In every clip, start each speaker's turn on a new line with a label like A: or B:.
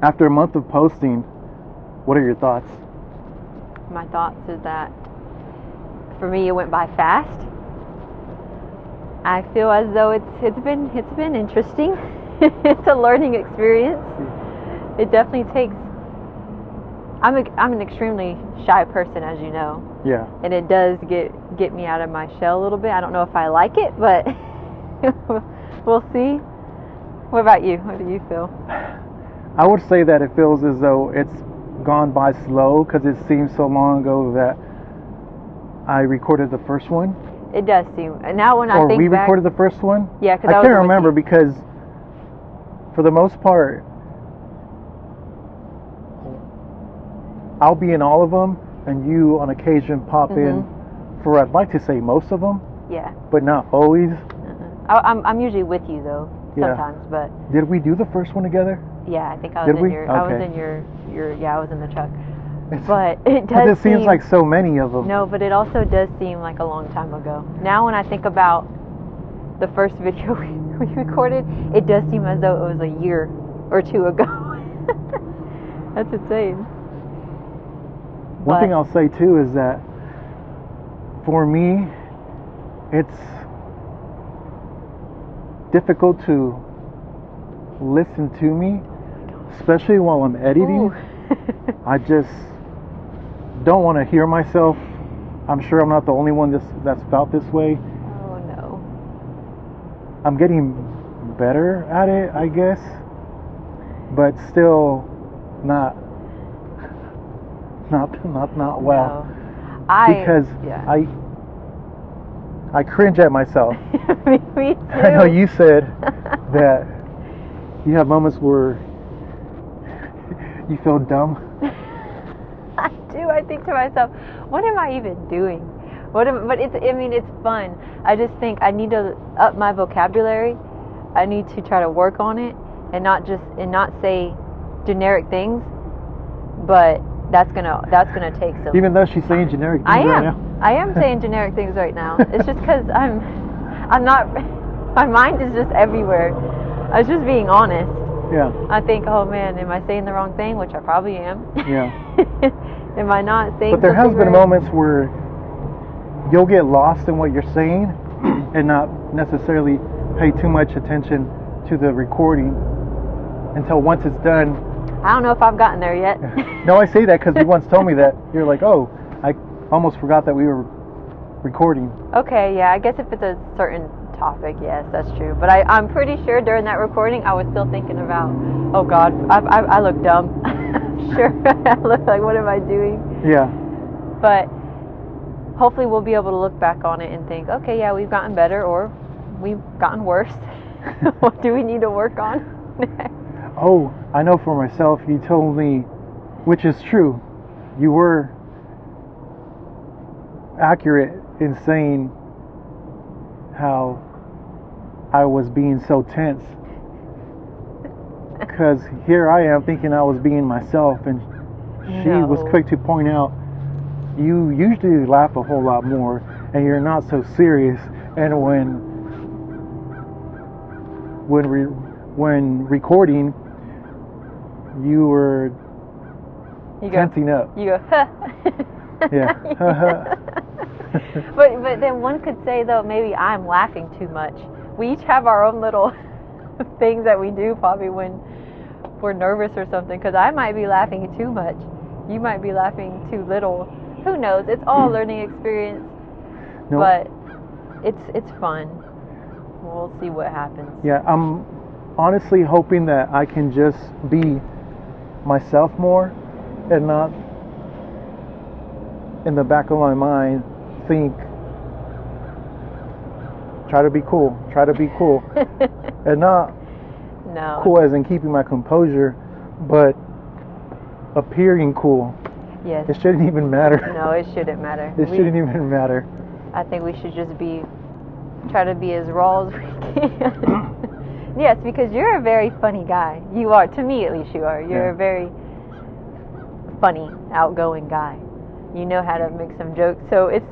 A: After a month of posting, what are your thoughts?
B: My thoughts is that for me it went by fast. I feel as though it's been interesting. It's a learning experience. It definitely takes. I'm an extremely shy person, as you know.
A: Yeah.
B: And it does get me out of my shell a little bit. I don't know if I like it, but we'll see. What about you? What do you feel?
A: I would say that it feels as though it's gone by slow because it seems so long ago that I recorded the first one.
B: It does seem. And now when I think back...
A: Or we recorded the first one?
B: Yeah, because
A: I can't remember because for the most part, I'll be in all of them and you on occasion pop in for, I'd like to say, most of them.
B: Yeah.
A: But not always.
B: I'm usually with you though, sometimes, but...
A: Did we do the first one together?
B: Yeah, I think I was in your... Okay. I was in your... Yeah, I was in the truck. But it does
A: it seems like so many of them.
B: No, but it also does seem like a long time ago. Now when I think about the first video we recorded, it does seem as though it was a year or two ago. That's insane.
A: One thing I'll say too is that for me, it's difficult to listen to me, especially while I'm editing. I just don't want to hear myself. I'm sure I'm not the only one that's felt this way.
B: Oh no.
A: I'm getting better at it, I guess, but still not well.
B: No.
A: Because I cringe at myself.
B: Me too.
A: I know you said that you have moments where you feel dumb.
B: I do. I think to myself, what am I even doing? But it's fun. I just think I need to up my vocabulary. I need to try to work on it and not say generic things. But that's gonna take some.
A: Even though she's saying generic things right now.
B: I am saying generic things right now. It's just because I'm not. My mind is just everywhere. I was just being honest.
A: Yeah.
B: I think, oh man, am I saying the wrong thing? Which I probably am.
A: Yeah.
B: Am I not saying?
A: But there has been moments where you'll get lost in what you're saying and not necessarily pay too much attention to the recording until once it's done.
B: I don't know if I've gotten there yet.
A: No, I say that because you once told me that. You're like, oh, I almost forgot that we were recording.
B: Okay, yeah, I guess if it's a certain topic, yes, that's true. But I'm pretty sure during that recording I was still thinking about, oh God, I look dumb. Sure, I look like, what am I doing?
A: Yeah.
B: But hopefully we'll be able to look back on it and think, okay, yeah, we've gotten better or we've gotten worse. What do we need to work on next?
A: Oh, I know for myself, you told me, which is true, you were accurate in saying how I was being so tense. Because here I am thinking I was being myself, and she was quick to point out, you usually laugh a whole lot more, and you're not so serious. And when recording, you were tensing up.
B: You go, huh.
A: Yeah.
B: But then one could say though, maybe I'm laughing too much. We each have our own little things that we do probably when we're nervous or something, because I might be laughing too much. You might be laughing too little. Who knows? It's all a learning experience. Nope. But it's fun. We'll see what happens.
A: Yeah, I'm honestly hoping that I can just be myself more and not in the back of my mind think, try to be cool and not cool as in keeping my composure, but appearing cool.
B: Yes.
A: It shouldn't even matter.
B: No, it shouldn't matter.
A: It shouldn't even matter.
B: I think we should just try to be as raw as we can. Yes, because you're a very funny guy. You are, to me at least you are. You're a very funny, outgoing guy. You know how to make some jokes. So it's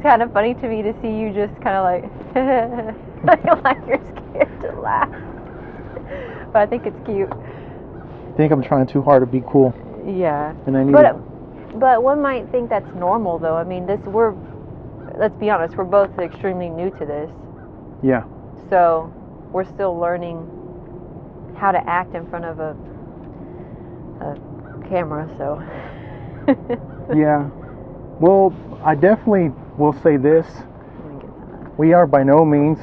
B: kind of funny to me to see you just kind of like you're scared to laugh. But I think it's cute.
A: think I'm trying too hard to be cool.
B: Yeah.
A: And I need
B: but one might think that's normal, though. I mean, let's be honest, we're both extremely new to this.
A: Yeah.
B: So we're still learning how to act in front of a camera, so.
A: Yeah. Well, I definitely will say this. We are by no means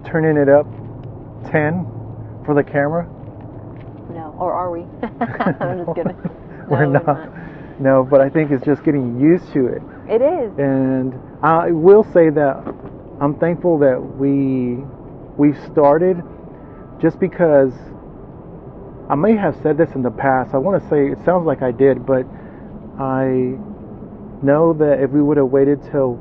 A: turning it up 10 for the camera.
B: No, or are we? I'm just kidding.
A: We're not. No, but I think it's just getting used to it.
B: It is.
A: And I will say that I'm thankful that we started, just because I may have said this in the past. I want to say it sounds like I did, but I know that if we would have waited till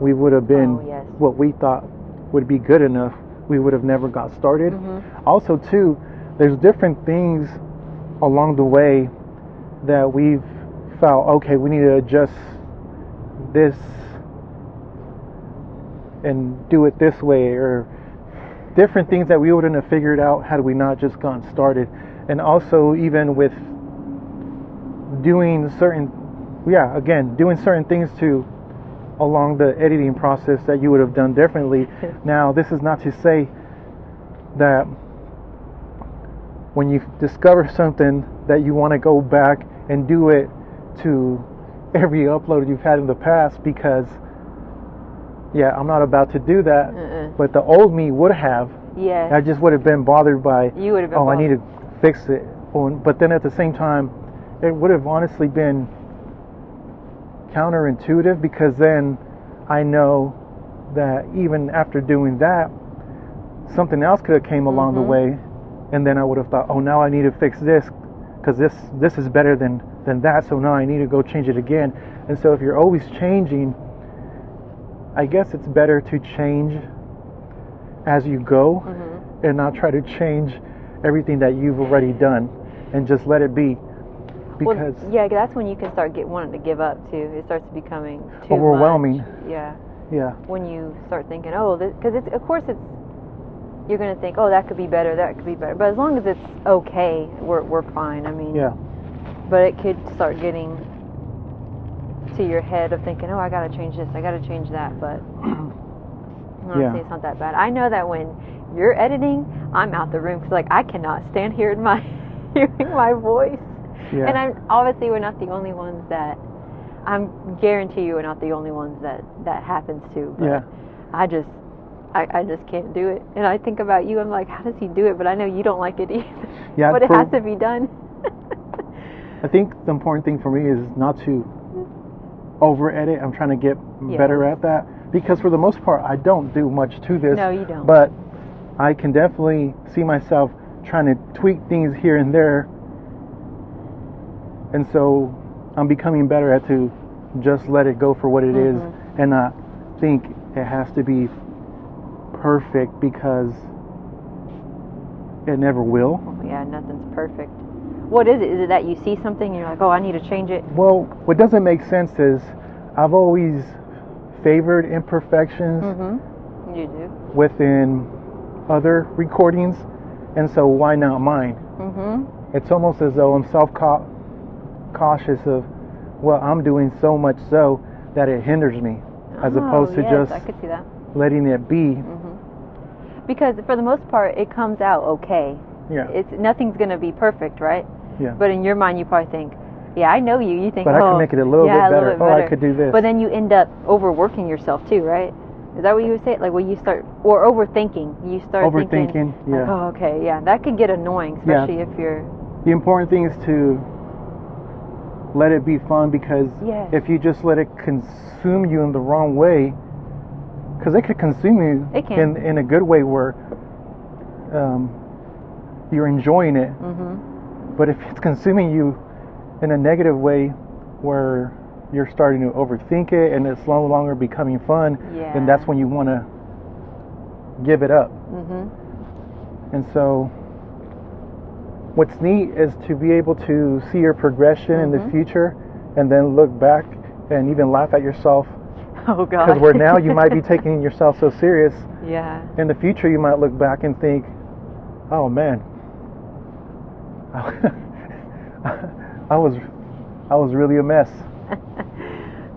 A: we would have been what we thought would be good enough, we would have never got started.
B: Mm-hmm.
A: Also, too, there's different things along the way that we've felt, okay, we need to adjust this and do it this way, or different things that we wouldn't have figured out had we not just gotten started. And also, even with doing certain things too along the editing process that you would have done differently. Now, this is not to say that when you discover something that you want to go back and do it to every upload you've had in the past, because I'm not about to do that. But the old me would have.
B: Yes.
A: I just would have been bothered by,
B: you would have been
A: I need to fix it. But then at the same time, it would have honestly been counterintuitive, because then I know that even after doing that, something else could have came along the way, and then I would have thought, oh, now I need to fix this because this is better than that, so now I need to go change it again. And so if you're always changing, I guess it's better to change as you go and not try to change everything that you've already done, and just let it be. Because
B: that's when you can start wanting to give up too. It starts becoming too
A: overwhelming.
B: Much.
A: Yeah.
B: When you start thinking, because you're going to think, oh, that could be better, that could be better. But as long as it's okay, we're fine. I mean, but it could start getting to your head of thinking, oh, I got to change this, I got to change that. But honestly, it's not that bad. I know that when you're editing, I'm out the room, because I cannot stand hearing my voice.
A: Yeah.
B: And we're not the only ones that, guarantee you we're not the only ones that happens to. But I just can't do it. And I think about you, I'm like, how does he do it? But I know you don't like it either.
A: Yeah,
B: but it has to be done.
A: I think the important thing for me is not to over edit. I'm trying to get better at that, because for the most part I don't do much to this.
B: No, you don't.
A: But I can definitely see myself trying to tweak things here and there. And so I'm becoming better at to just let it go for what it is, and not think it has to be perfect, because it never will.
B: Yeah, nothing's perfect. What is it? Is it that you see something and you're like, oh, I need to change it?
A: Well, what doesn't make sense is I've always favored imperfections
B: You do.
A: within other recordings, and so why not mine? It's almost as though I'm cautious of what I'm doing, so much so that it hinders me, as opposed to just
B: I could see that.
A: letting it be.
B: Because for the most part, it comes out okay. Nothing's going to be perfect, right? But in your mind, you probably think, I know you. You think,
A: but I can make it a little bit better. I could do this.
B: But then you end up overworking yourself too, right? Is that what you would say? Like when you start, or overthinking. You start thinking, oh, okay, that could get annoying, especially if you're.
A: The important thing is to let it be fun, because if you just let it consume you in the wrong way, because it could consume you in a good way where you're enjoying it. But if it's consuming you in a negative way where you're starting to overthink it and it's no longer becoming fun, then that's when you want to give it up. And so what's neat is to be able to see your progression in the future, and then look back and even laugh at yourself.
B: Oh God!
A: Because where now you might be taking yourself so serious. In the future, you might look back and think, "Oh man, I was really a mess.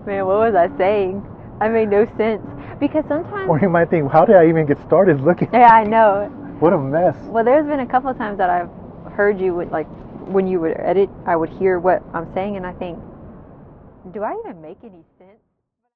B: Man, what was I saying? I made no sense. Because sometimes...
A: Or you might think, how did I even get started looking?
B: Yeah, I know.
A: What a mess.
B: Well, there's been a couple of times that I've heard you with, like, when you would edit, I would hear what I'm saying, and I think, do I even make any sense?